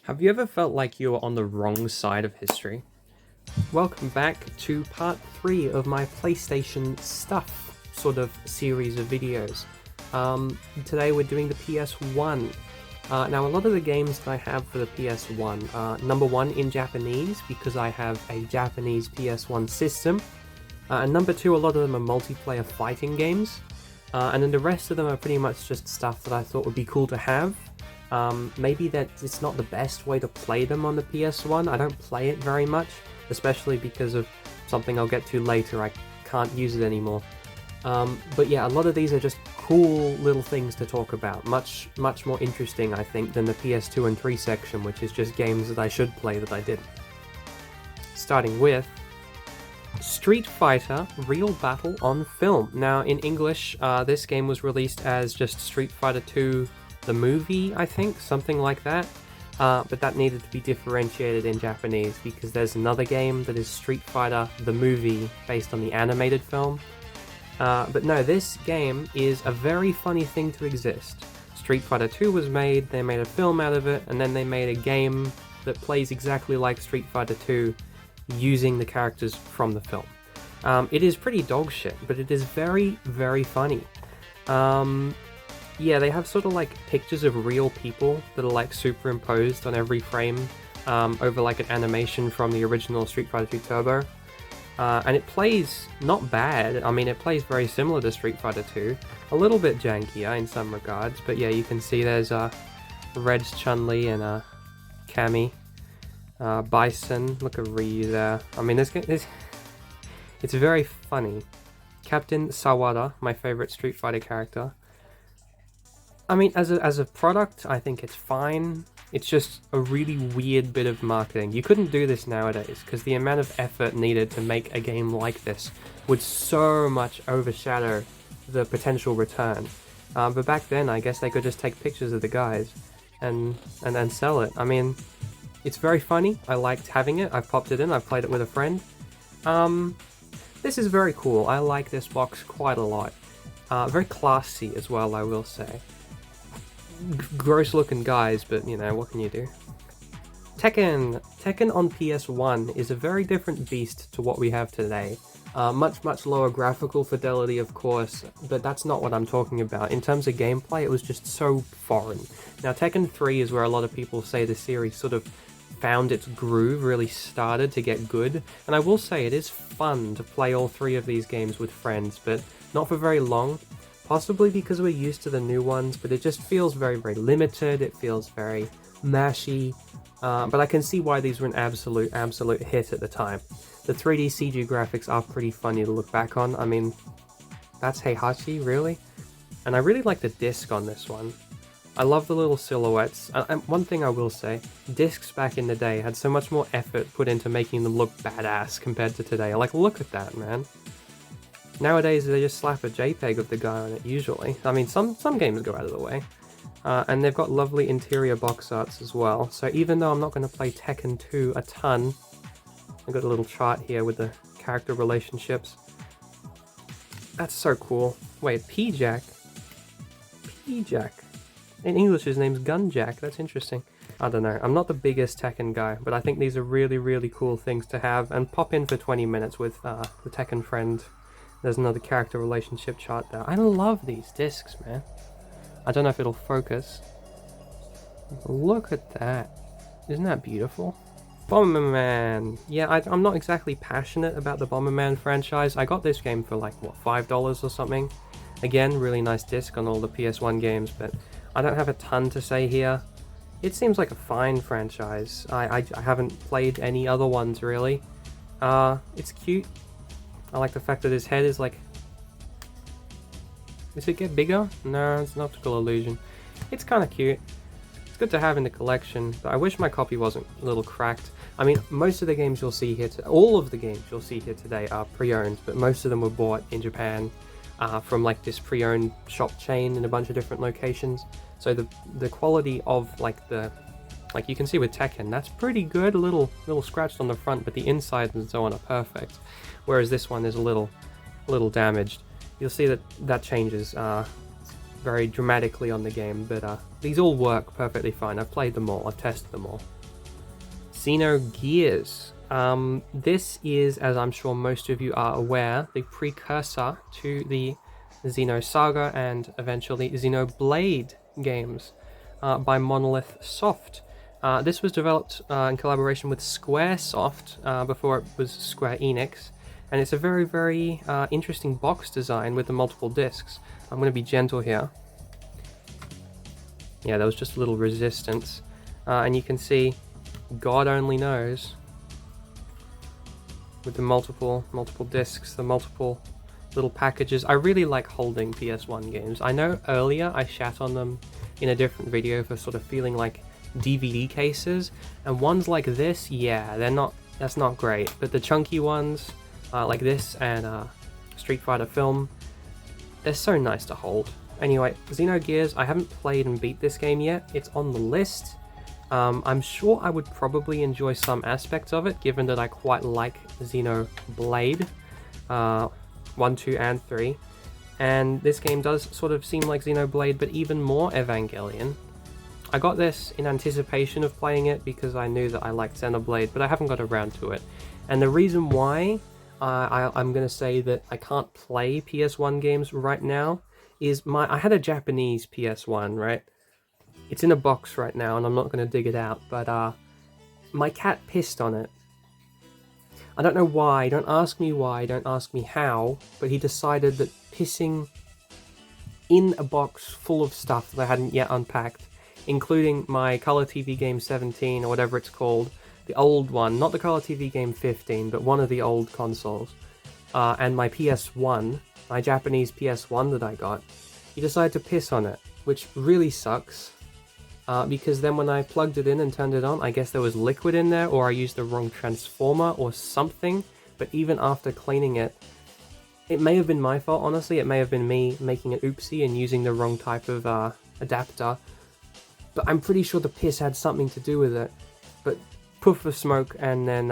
Have you ever felt like you were on the wrong side of history? Welcome back to part 3 of my PlayStation stuff sort of series of videos. Today we're doing the PS1. Now a lot of the games that I have for the PS1 are number 1 in Japanese because I have a Japanese PS1 system, and number 2 a lot of them are multiplayer fighting games, and then the rest of them are pretty much just stuff that I thought would be cool to have. Maybe that it's not the best way to play them on the PS1. I don't play it very much, especially because of something I'll get to later. I can't use it anymore. But yeah, a lot of these are just cool little things to talk about. Much more interesting, I think, than the PS2 and 3 section, which is just games that I should play that I didn't. Starting with Street Fighter Real Battle on Film. Now, in English, this game was released as just Street Fighter 2 the movie, I think, something like that. But that needed to be differentiated in Japanese because there's another game that is Street Fighter the movie based on the animated film. But no, this game is a very funny thing to exist. Street Fighter 2 was made, they made a film out of it, and then they made a game that plays exactly like Street Fighter 2 using the characters from the film. It is pretty dog shit, but it is very, very funny. Yeah, they have sort of like pictures of real people that are like superimposed on every frame over like an animation from the original Street Fighter 2 Turbo. And it plays not bad. I mean, it plays very similar to Street Fighter 2. A little bit jankier in some regards, but yeah, you can see there's Red's Chun-Li and Cammy. Bison, look at Ryu there. I mean, it's very funny. Captain Sawada, my favorite Street Fighter character. I mean, as a product, I think it's fine. It's just a really weird bit of marketing. You couldn't do this nowadays, because the amount of effort needed to make a game like this would so much overshadow the potential return. But back then, I guess they could just take pictures of the guys and then sell it. I mean, it's very funny. I liked having it. I've popped it in. I've played it with a friend. This is very cool. I like this box quite a lot. Very classy as well, I will say. Gross looking guys, but you know, what can you do? Tekken on PS1 is a very different beast to what we have today. Much lower graphical fidelity, of course, but that's not what I'm talking about. In terms of gameplay, it was just so foreign. Now, Tekken 3 is where a lot of people say the series sort of found its groove, really started to get good, and I will say it is fun to play all 3 of these games with friends, but not for very long. Possibly because we're used to the new ones, but it just feels very, very limited. It feels very mashy. But I can see why these were an absolute hit at the time. The 3D CG graphics are pretty funny to look back on. I mean, that's Heihachi, really? And I really like the disc on this one. I love the little silhouettes. And one thing I will say, discs back in the day had so much more effort put into making them look badass compared to today. Like, look at that, man. Nowadays, they just slap a JPEG of the guy on it, usually. I mean, some games go out of the way. And they've got lovely interior box arts as well. So even though I'm not going to play Tekken 2 a ton, I've got a little chart here with the character relationships. That's so cool. Wait, P-Jack? P-Jack. In English, his name's Gunjack. That's interesting. I don't know. I'm not the biggest Tekken guy, but I think these are really, really cool things to have. And pop in for 20 minutes with the Tekken friend. There's another character relationship chart there. I love these discs, man. I don't know if it'll focus. Look at that. Isn't that beautiful? Bomberman. Yeah, I'm not exactly passionate about the Bomberman franchise. I got this game for like, what, $5 or something? Again, really nice disc on all the PS1 games, but I don't have a ton to say here. It seems like a fine franchise. I haven't played any other ones, really. It's cute. I like the fact that his head is like... Does it get bigger? No, it's an optical illusion. It's kind of cute. It's good to have in the collection, but I wish my copy wasn't a little cracked. I mean, most of the games you'll see here, all of the games you'll see here today are pre-owned, but most of them were bought in Japan from like this pre-owned shop chain in a bunch of different locations. So the quality of like you can see with Tekken, that's pretty good, a little scratched on the front, but the insides and so on are perfect. Whereas this one is a little damaged. You'll see that changes very dramatically on the game, but these all work perfectly fine. I've played them all, I've tested them all. Xenogears. This is, as I'm sure most of you are aware, the precursor to the Xenosaga and eventually Xenoblade games by Monolith Soft. This was developed in collaboration with Squaresoft before it was Square Enix, and it's a very, very interesting box design with the multiple discs. I'm going to be gentle here. Yeah, there was just a little resistance, and you can see God only knows with the multiple discs, the multiple little packages. I really like holding PS1 games. I know earlier I shat on them in a different video for sort of feeling like DVD cases, and ones like this, yeah, that's not great, but the chunky ones like this and Street Fighter Film, they're so nice to hold. Anyway, Xenogears, I haven't played and beat this game yet. It's on the list. I'm sure I would probably enjoy some aspects of it, given that I quite like Xenoblade 1, 2, and 3. And this game does sort of seem like Xenoblade, but even more Evangelion. I got this in anticipation of playing it because I knew that I liked Xenoblade, but I haven't got around to it. And the reason why I'm going to say that I can't play PS1 games right now is I had a Japanese PS1, right? It's in a box right now, and I'm not going to dig it out, but my cat pissed on it. I don't know why, don't ask me why, don't ask me how, but he decided that pissing in a box full of stuff that I hadn't yet unpacked, including my Color TV Game 17, or whatever it's called, the old one, not the Color TV Game 15, but one of the old consoles, and my PS1, my Japanese PS1 that I got, he decided to piss on it, which really sucks. Because then when I plugged it in and turned it on, I guess there was liquid in there, or I used the wrong transformer or something, but even after cleaning it, it may have been my fault, honestly. It may have been me making an oopsie and using the wrong type of adapter, but I'm pretty sure the piss had something to do with it. But poof of smoke, and then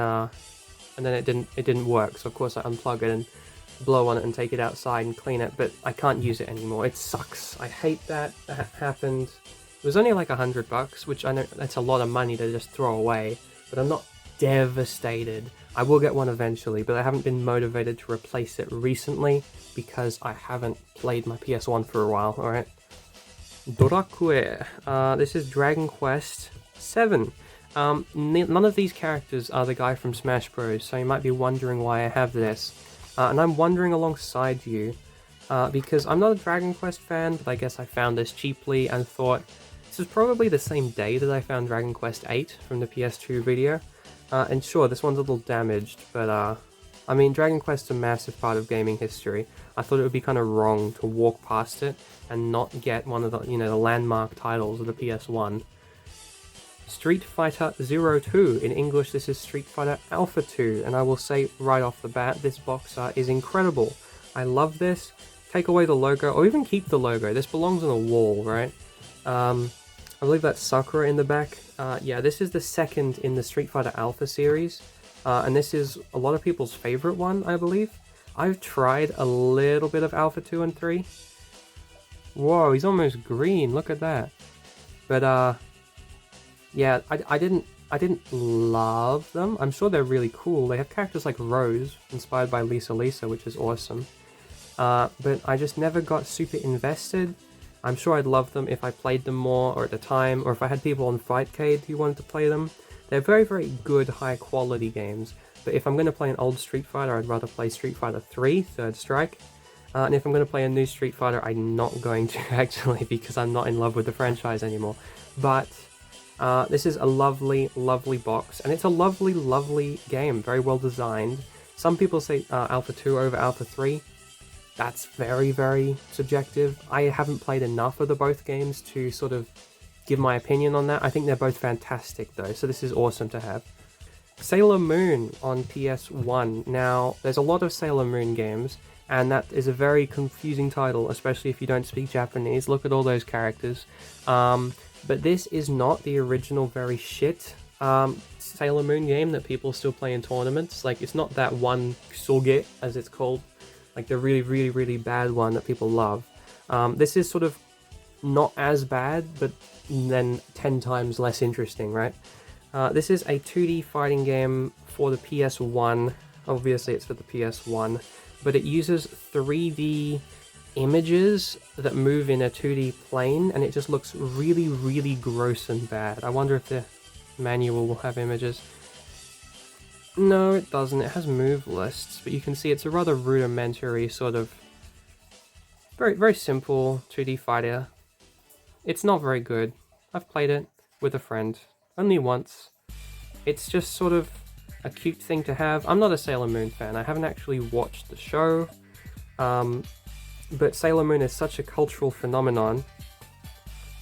it didn't work, so of course I unplug it and blow on it and take it outside and clean it, but I can't use it anymore. It sucks. I hate that happened. It was only like $100, which I know that's a lot of money to just throw away, but I'm not devastated. I will get one eventually, but I haven't been motivated to replace it recently because I haven't played my PS1 for a while, alright? Dorakue. This is Dragon Quest 7. None of these characters are the guy from Smash Bros, so you might be wondering why I have this. And I'm wondering alongside you, because I'm not a Dragon Quest fan, but I guess I found this cheaply and thought, this is probably the same day that I found Dragon Quest 8 from the PS2 video. And sure, this one's a little damaged, but I mean, Dragon Quest's a massive part of gaming history. I thought it would be kind of wrong to walk past it and not get one of the, the landmark titles of the PS1. Street Fighter 02. In English, this is Street Fighter Alpha 2, and I will say right off the bat, this box art is incredible. I love this. Take away the logo, or even keep the logo. This belongs on a wall, right? I believe that's Sakura in the back. Yeah, this is the second in the Street Fighter Alpha series, and this is a lot of people's favorite one, I believe. I've tried a little bit of Alpha 2 and 3. Whoa, he's almost green, look at that. But, yeah, I didn't love them. I'm sure they're really cool. They have characters like Rose, inspired by Lisa Lisa, which is awesome. But I just never got super invested. I'm sure I'd love them if I played them more, or at the time, or if I had people on Fightcade who wanted to play them. They're very, very good, high-quality games, but if I'm going to play an old Street Fighter, I'd rather play Street Fighter 3, Third Strike, and if I'm going to play a new Street Fighter, I'm not going to, actually, because I'm not in love with the franchise anymore. But this is a lovely, lovely box, and it's a lovely, lovely game, very well designed. Some people say Alpha 2 over Alpha 3. That's very, very subjective. I haven't played enough of the both games to sort of give my opinion on that. I think they're both fantastic though, so this is awesome to have. Sailor Moon on PS1. Now, there's a lot of Sailor Moon games, and that is a very confusing title, especially if you don't speak Japanese. Look at all those characters. But this is not the original very shit Sailor Moon game that people still play in tournaments. Like, it's not that one Kusoge, as it's called. Like the really, really, really bad one that people love. This is sort of not as bad, but then 10 times less interesting, right? This is a 2D fighting game for the PS1. Obviously, it's for the PS1, but it uses 3D images that move in a 2D plane, and it just looks really, really gross and bad. I wonder if the manual will have images. No, it doesn't. It has move lists, but you can see it's a rather rudimentary sort of very, very simple 2D fighter. It's not very good. I've played it with a friend only once. It's just sort of a cute thing to have. I'm not a Sailor Moon fan. I haven't actually watched the show, but Sailor Moon is such a cultural phenomenon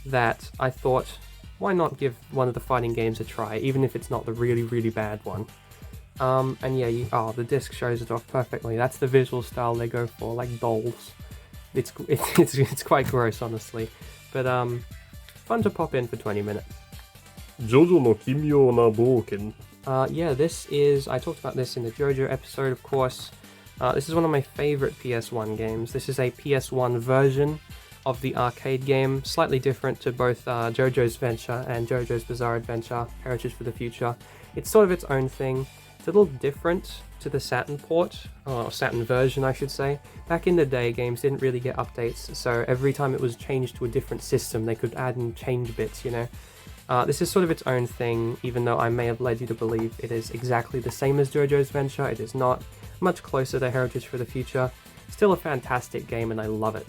that I thought, why not give one of the fighting games a try, even if it's not the really, really bad one. And yeah, the disc shows it off perfectly. That's the visual style they go for, like dolls. It's quite gross, honestly, but fun to pop in for 20 minutes. JoJo no Kimyo na Bouken. Yeah, this is, I talked about this in the JoJo episode, of course. This is one of my favorite PS1 games. This is a PS1 version of the arcade game, slightly different to both JoJo's Venture and JoJo's Bizarre Adventure, Heritage for the Future. It's sort of its own thing. It's a little different to the Saturn port, or Saturn version I should say. Back in the day, games didn't really get updates, so every time it was changed to a different system, they could add and change bits, you know. This is sort of its own thing, even though I may have led you to believe it is exactly the same as JoJo's Venture. It is not. Much closer to Heritage for the Future. Still a fantastic game, and I love it.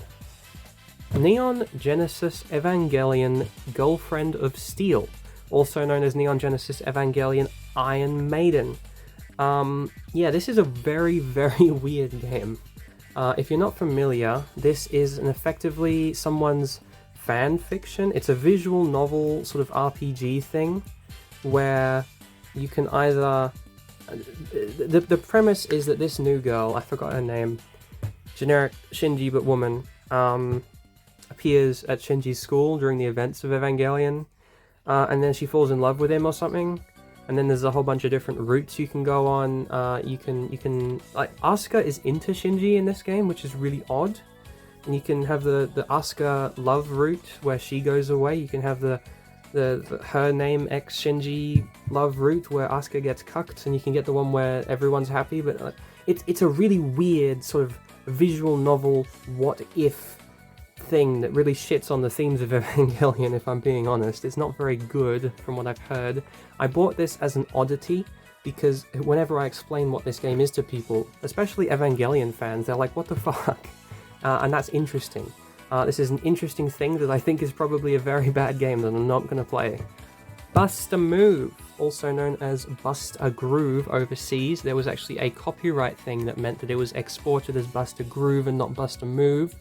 Neon Genesis Evangelion Girlfriend of Steel, also known as Neon Genesis Evangelion Iron Maiden. Yeah, this is a very, very weird game. If you're not familiar, this is effectively someone's fan fiction. It's a visual novel sort of RPG thing where you can either... The premise is that this new girl, I forgot her name, generic Shinji but woman, appears at Shinji's school during the events of Evangelion, and then she falls in love with him or something. And then there's a whole bunch of different routes you can go on. You can like, Asuka is into Shinji in this game, which is really odd. And you can have the Asuka love route where she goes away. You can have the her name X Shinji love route where Asuka gets cucked, and you can get the one where everyone's happy. But it's a really weird sort of visual novel what if thing that really shits on the themes of Evangelion, if I'm being honest. It's not very good from what I've heard. I bought this as an oddity because whenever I explain what this game is to people, especially Evangelion fans, they're like, what the fuck? And that's interesting. This is an interesting thing that I think is probably a very bad game that I'm not going to play. Bust a Move, also known as Bust a Groove overseas. There was actually a copyright thing that meant that it was exported as Bust a Groove and not Bust a Move.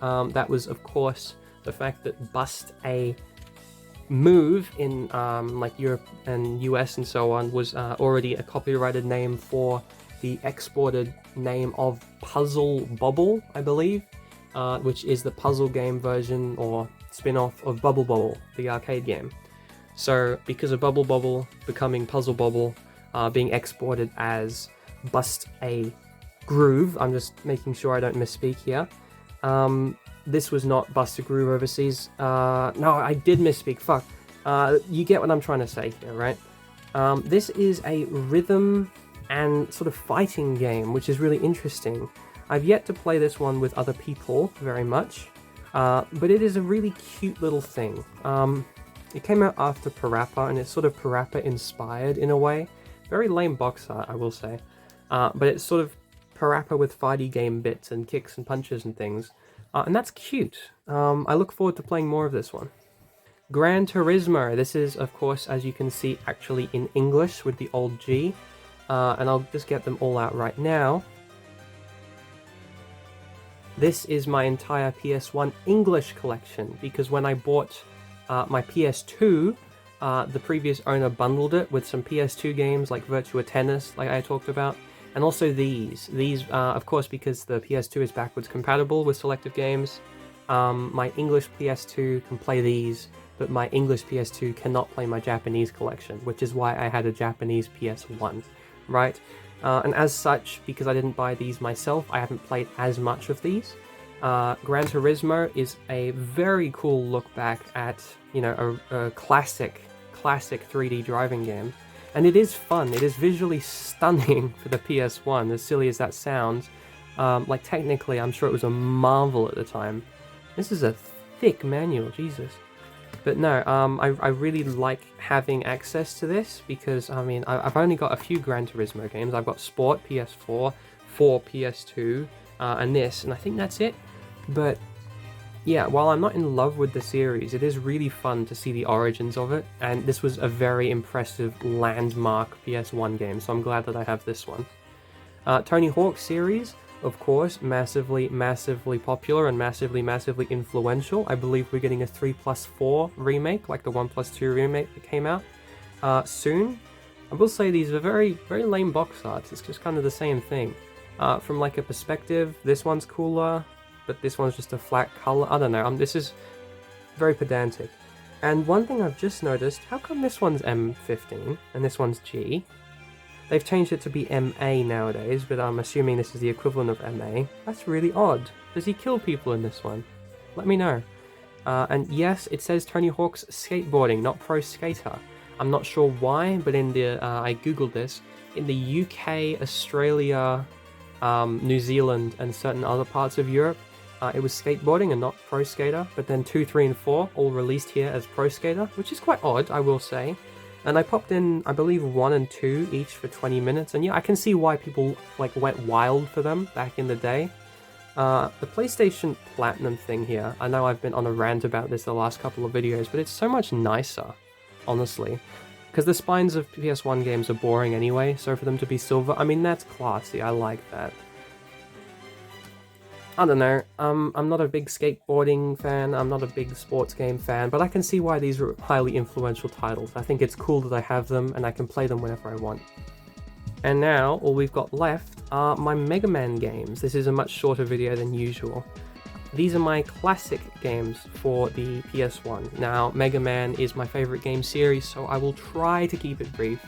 That was, of course, the fact that Bust a Move in like Europe and US and so on was already a copyrighted name for the exported name of Puzzle Bobble, I believe, which is the puzzle game version or spin-off of Bubble Bobble, the arcade game. So because of Bubble Bobble becoming Puzzle Bobble, being exported as Bust a Groove, I'm just making sure I don't misspeak here. This was not Bust a Groove overseas. No, I did misspeak. Fuck. You get what I'm trying to say here, right? This is a rhythm and sort of fighting game, which is really interesting. I've yet to play this one with other people very much, but it is a really cute little thing. It came out after Parappa, and it's sort of Parappa inspired in a way. Very lame box art, I will say. But it's sort of Parappa with fighty game bits and kicks and punches and things. And that's cute. I look forward to playing more of this one. Gran Turismo. This is, of course, as you can see, actually in English with the old G. And I'll just get them all out right now. This is my entire PS1 English collection, because when I bought my PS2, the previous owner bundled it with some PS2 games like Virtua Tennis, like I talked about, and also these. These, of course, because the PS2 is backwards compatible with selective games, my English PS2 can play these, but my English PS2 cannot play my Japanese collection, which is why I had a Japanese PS1, right? And as such, because I didn't buy these myself, I haven't played as much of these. Gran Turismo is a very cool look back at, you know, a classic classic 3D driving game. And it is fun, it is visually stunning for the PS1, as silly as that sounds. Like technically, I'm sure it was a marvel at the time. This is a thick manual, Jesus. But no, I really like having access to this because, I mean, I've only got a few Gran Turismo games. I've got Sport, PS4, 4, PS2, and this, and I think that's it. But yeah, while I'm not in love with the series, it is really fun to see the origins of it, and this was a very impressive landmark PS1 game, so I'm glad that I have this one. Tony Hawk series, of course, massively popular and massively influential. I believe we're getting a 3+4 remake, like the 1+2 remake that came out soon. I will say these are very lame box arts. It's just kind of the same thing. From like a perspective, this one's cooler, but this one's just a flat color. I don't know. This is very pedantic. And one thing I've just noticed, how come this one's M15 and this one's G? They've changed it to be MA nowadays, but I'm assuming this is the equivalent of MA. That's really odd. Does he kill people in this one? Let me know. And yes, it says Tony Hawk's skateboarding, not pro skater. I'm not sure why, but in the I googled this. In the UK, Australia, New Zealand, and certain other parts of Europe, it was skateboarding and not pro skater. But then 2, 3, and 4 all released here as pro skater, which is quite odd, I will say. And I popped in, I believe, 1 and 2 each for 20 minutes. And yeah, I can see why people like went wild for them back in the day. The PlayStation Platinum thing here, I know I've been on a rant about this the last couple of videos, but it's so much nicer, honestly. Because the spines of PS1 games are boring anyway, so for them to be silver, I mean, that's classy, I like that. I don't know, I'm not a big skateboarding fan, I'm not a big sports game fan, but I can see why these are highly influential titles. I think it's cool that I have them, and I can play them whenever I want. And now, all we've got left are my Mega Man games. This is a much shorter video than usual. These are my classic games for the PS1. Now, Mega Man is my favorite game series, so I will try to keep it brief.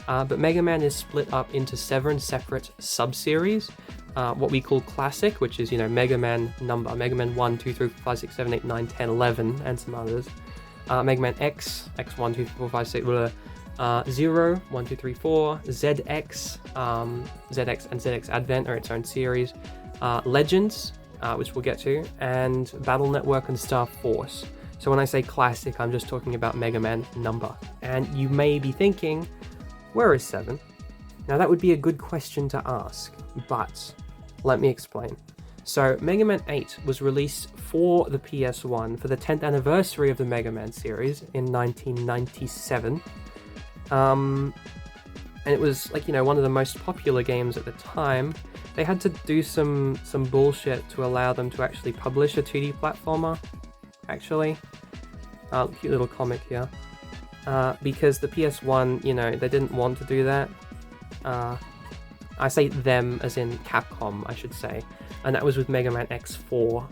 But Mega Man is split up into 7 separate sub-series. What we call classic, which is, you know, Mega Man number, Mega Man 1, 2, 3, 4, 5, 6, 7, 8, 9, 10, 11, and some others. Mega Man X, X1, 2, 3, 4, 5, 6, 0, 1, 2, 3, 4, ZX, ZX and ZX Advent are its own series. Legends, which we'll get to, and Battle Network and Star Force. So when I say classic, I'm just talking about Mega Man number. And you may be thinking, where is 7? Now that would be a good question to ask, but let me explain. So Mega Man 8 was released for the PS1 for the 10th anniversary of the Mega Man series in 1997. And it was, like, you know, one of the most popular games at the time. They had to do some bullshit to allow them to actually publish a 2D platformer, actually. Cute little comic here. Because the PS1, you know, they didn't want to do that. I say them as in Capcom, I should say. And that was with Mega Man X4.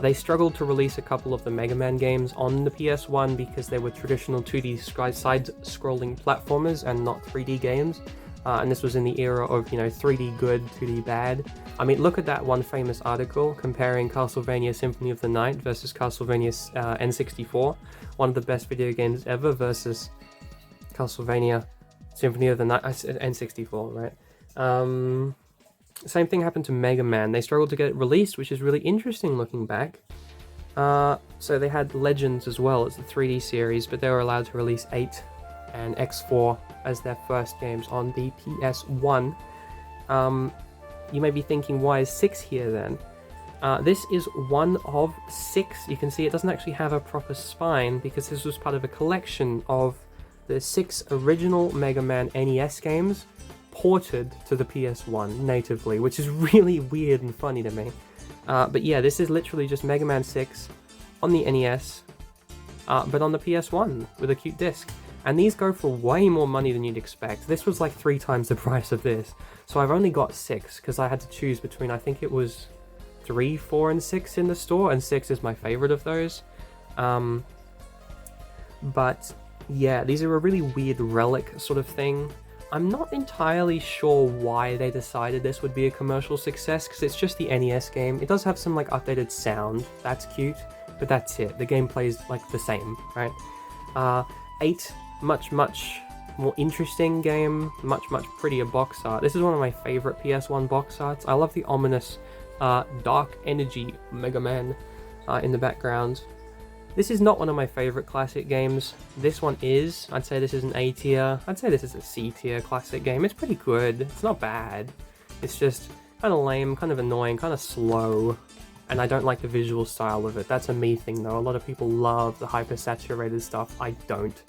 They struggled to release a couple of the Mega Man games on the PS1 because they were traditional 2D side-scrolling platformers and not 3D games. And this was in the era of, you know, 3D good, 2D bad. I mean, look at that one famous article comparing Castlevania Symphony of the Night versus Castlevania N64, one of the best video games ever, versus Castlevania Symphony of the Night, N64, right? Same thing happened to Mega Man. They struggled to get it released, which is really interesting looking back. So they had Legends as well, it's the 3D series, but they were allowed to release 8 and X4 as their first games on the PS1. You may be thinking, why is 6 here then? This is one of 6. You can see it doesn't actually have a proper spine because this was part of a collection of the 6 original Mega Man NES games ported to the PS1 natively, which is really weird and funny to me. But yeah, this is literally just Mega Man 6 on the NES, but on the PS1 with a cute disc. And these go for way more money than you'd expect. This was like 3 times the price of this. So I've only got 6 because I had to choose between, I think it was 3, 4, and 6 in the store, and 6 is my favorite of those. But yeah, these are a really weird relic sort of thing. I'm not entirely sure why they decided this would be a commercial success, because it's just the NES game. It does have some like updated sound, that's cute, but that's it. The gameplay is like the same, right? 8 much more interesting game, much prettier box art. This is one of my favorite PS1 box arts. I love the ominous dark energy Mega Man in the background. This is not one of my favorite classic games. This one is. I'd say this is an A tier. I'd say this is a C tier classic game. It's pretty good. It's not bad. It's just kind of lame, kind of annoying, kind of slow. And I don't like the visual style of it. That's a me thing though. A lot of people love the hyper-saturated stuff. I don't.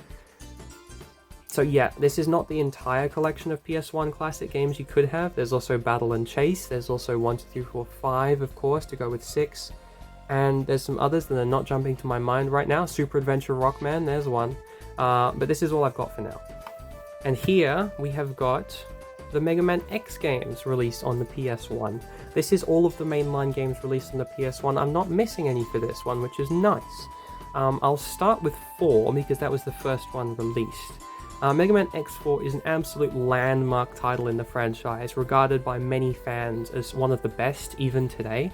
So yeah, this is not the entire collection of PS1 classic games you could have. There's also Battle and Chase. There's also 1, 2, 3, 4, 5, of course, to go with 6. And there's some others that are not jumping to my mind right now. Super Adventure Rockman, there's one. But this is all I've got for now. And here we have got the Mega Man X games released on the PS1. This is all of the mainline games released on the PS1. I'm not missing any for this one, which is nice. I'll start with 4 because that was the first one released. Mega Man X4 is an absolute landmark title in the franchise, regarded by many fans as one of the best even today.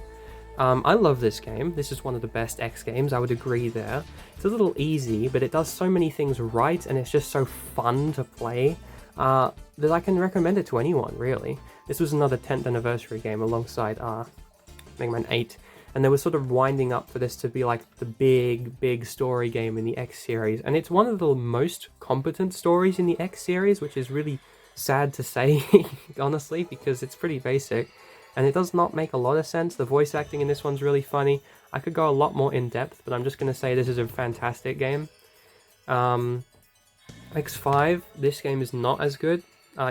I love this game. This is one of the best X games, I would agree there. It's a little easy, but it does so many things right, and it's just so fun to play that I can recommend it to anyone, really. This was another 10th anniversary game alongside Mega Man 8, and they were sort of winding up for this to be like the big story game in the X series, and it's one of the most competent stories in the X series, which is really sad to say, honestly, because it's pretty basic, and it does not make a lot of sense. The voice acting in this one's really funny. I could go a lot more in depth, but I'm just going to say this is a fantastic game. X5, this game is not as good.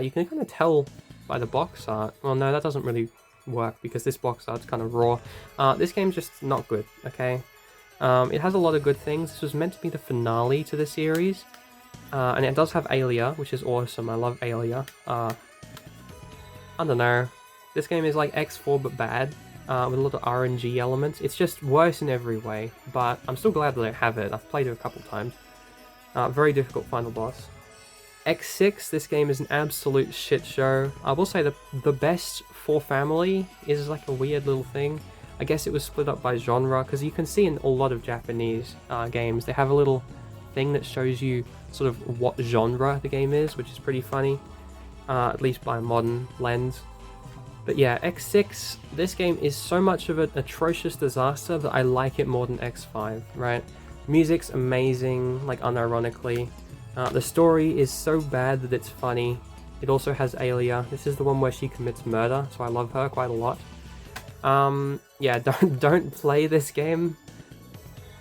You can kind of tell by the box art. Well, no, that doesn't really work because this box art's kind of raw. This game's just not good, okay? It has a lot of good things. This was meant to be the finale to the series, and it does have Alia, which is awesome. I love Alia. I don't know. This game is like X4 but bad, with a lot of RNG elements. It's just worse in every way, but I'm still glad that I have it. I've played it a couple times. Very difficult final boss. X6, this game is an absolute shit show. I will say the best for family is like a weird little thing. I guess it was split up by genre, because you can see in a lot of Japanese games, they have a little thing that shows you sort of what genre the game is, which is pretty funny, at least by a modern lens. But yeah, X6, this game is so much of an atrocious disaster that I like it more than X5, right? Music's amazing, like unironically. The story is so bad that it's funny. It also has Alia. This is the one where she commits murder, so I love her quite a lot. Yeah, don't play this game.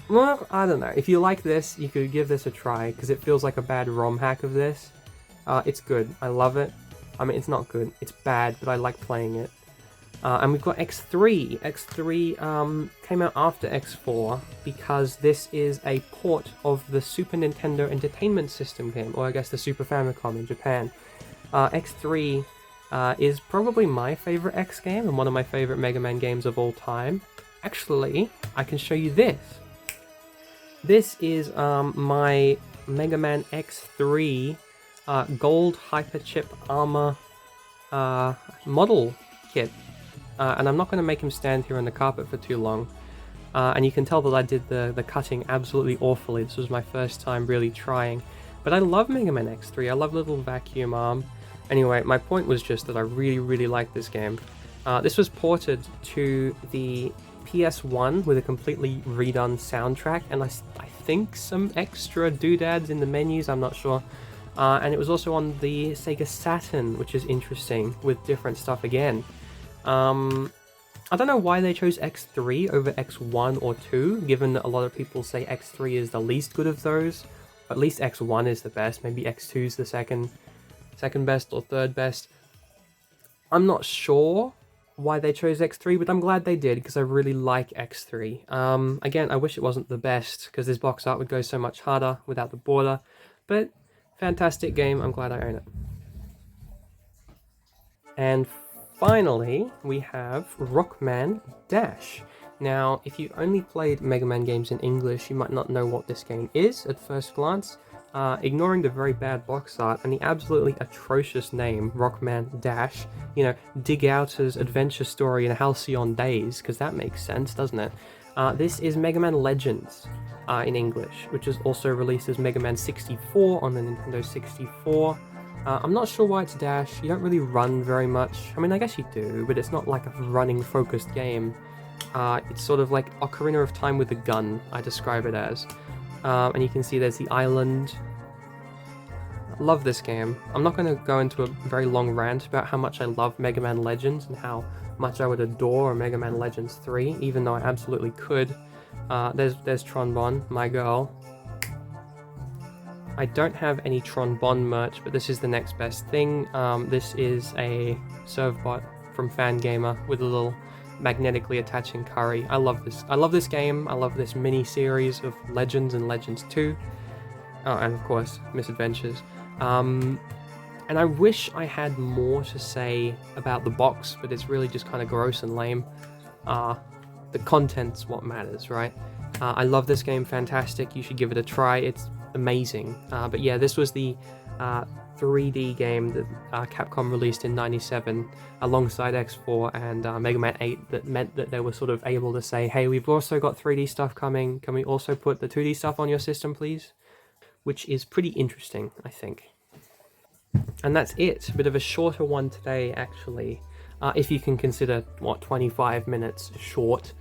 Well, I don't know. If you like this, you could give this a try, because it feels like a bad ROM hack of this. It's good. I love it. I mean, it's not good. It's bad, but I like playing it. And we've got X3. X3 came out after X4 because this is a port of the Super Nintendo Entertainment System game, or I guess the Super Famicom in Japan. X3 is probably my favorite X game and one of my favorite Mega Man games of all time. Actually, I can show you this. This is my Mega Man X3 gold hyperchip armor model kit. And I'm not going to make him stand here on the carpet for too long. And you can tell that I did the cutting absolutely awfully. This was my first time really trying. But I love Mega Man X3. I love little vacuum arm. Anyway, my point was just that I really like this game. This was ported to the PS1 with a completely redone soundtrack, and I think some extra doodads in the menus, I'm not sure. And it was also on the Sega Saturn, which is interesting, with different stuff again. I don't know why they chose X3 over X1 or 2, given that a lot of people say X3 is the least good of those. At least X1 is the best, maybe X2 is the second best or third best. I'm not sure why they chose X3, but I'm glad they did, because I really like X3. Again, I wish it wasn't the best, because this box art would go so much harder without the border, but fantastic game, I'm glad I own it. And finally, we have Rockman Dash. Now, if you only played Mega Man games in English, you might not know what this game is at first glance. Ignoring the very bad box art and the absolutely atrocious name, Rockman Dash, you know, Dig Out's adventure story in Halcyon Days, because that makes sense, doesn't it? This is Mega Man Legends in English, which is also released as Mega Man 64 on the Nintendo 64. I'm not sure why it's dash. You don't really run very much. I mean, I guess you do, but it's not like a running focused game. It's sort of like Ocarina of Time with a gun, I describe it as. And you can see there's the island. I love this game. I'm not going to go into a very long rant about how much I love Mega Man Legends and how much I would adore Mega Man Legends 3, even though I absolutely could. There's Tron, my girl. I don't have any Tron merch, but this is the next best thing. This is a Servbot from Fangamer with a little magnetically attaching curry. I love this. I love this game. I love this mini series of Legends and Legends 2. Oh, and of course, Misadventures. And I wish I had more to say about the box, but it's really just kind of gross and lame. The content's what matters, right? I love this game, fantastic. You should give it a try. It's amazing. But yeah, this was the 3D game that Capcom released in '97 alongside X4 and Mega Man 8 that meant that they were sort of able to say, hey, we've also got 3D stuff coming. Can we also put the 2D stuff on your system, please? Which is pretty interesting, I think. And that's it. A bit of a shorter one today, actually. If you can consider, 25 minutes short.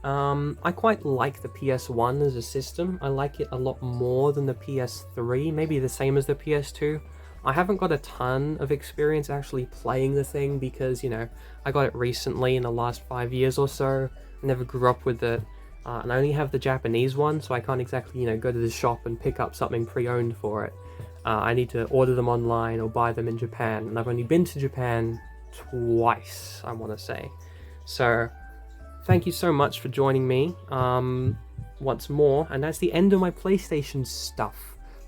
I quite like the PS1 as a system. I like it a lot more than the PS3, maybe the same as the PS2. I haven't got a ton of experience actually playing the thing because, you know, I got it recently in the last 5 years or so. I never grew up with it. And I only have the Japanese one, so I can't exactly, you know, go to the shop and pick up something pre-owned for it. I need to order them online or buy them in Japan, and I've only been to Japan twice, I want to say. So, thank you so much for joining me once more, and that's the end of my PlayStation stuff.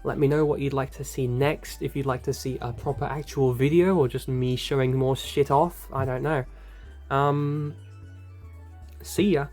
Let me know what you'd like to see next, if you'd like to see a proper actual video, or just me showing more shit off, I don't know. See ya.